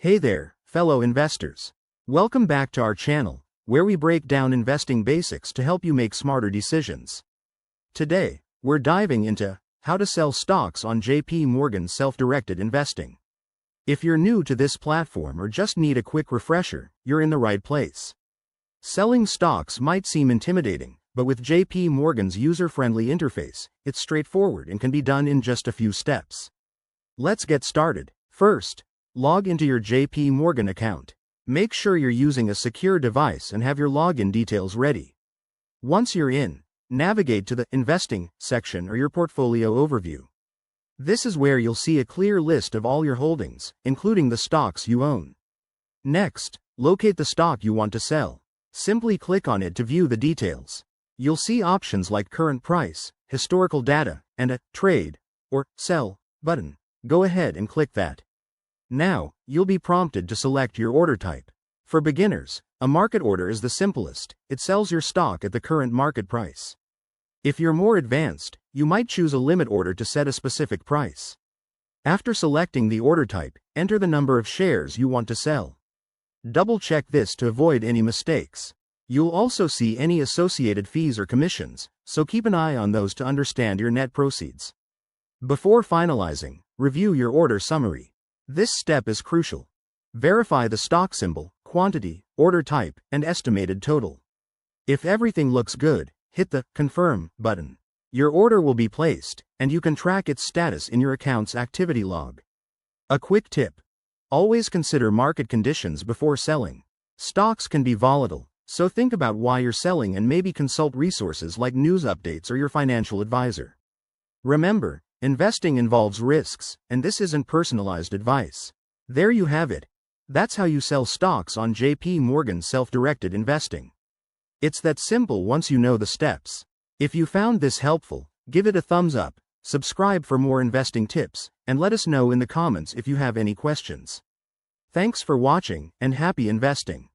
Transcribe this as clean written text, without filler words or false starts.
Hey there, fellow investors. Welcome back to our channel, where we break down investing basics to help you make smarter decisions. Today, we're diving into how to sell stocks on JP Morgan's self-directed investing. If you're new to this platform or just need a quick refresher, you're in the right place. Selling stocks might seem intimidating, but with JP Morgan's user-friendly interface, it's straightforward and can be done in just a few steps. Let's get started. First, log into your JP Morgan account. Make sure you're using a secure device and have your login details ready. Once you're in, navigate to the Investing section or your Portfolio Overview. This is where you'll see a clear list of all your holdings, including the stocks you own. Next, locate the stock you want to sell. Simply click on it to view the details. You'll see options like current price, historical data, and a Trade or Sell button. Go ahead and click that. Now, you'll be prompted to select your order type. For beginners, a market order is the simplest. It sells your stock at the current market price. If you're more advanced, you might choose a limit order to set a specific price. After selecting the order type, enter the number of shares you want to sell. Double-check this to avoid any mistakes. You'll also see any associated fees or commissions, so keep an eye on those to understand your net proceeds. Before finalizing, review your order summary. This step is crucial. Verify the stock symbol, quantity, order type, and estimated total. If everything looks good, hit the Confirm button. Your order will be placed, and you can track its status in your account's activity log. A quick tip: always consider market conditions before selling. Stocks can be volatile, so think about why you're selling and maybe consult resources like news updates or your financial advisor. Remember, investing involves risks, and this isn't personalized advice. There you have it. That's how you sell stocks on JP Morgan's self-directed investing. It's that simple once you know the steps. If you found this helpful, give it a thumbs up, subscribe for more investing tips, and let us know in the comments if you have any questions. Thanks for watching, and happy investing.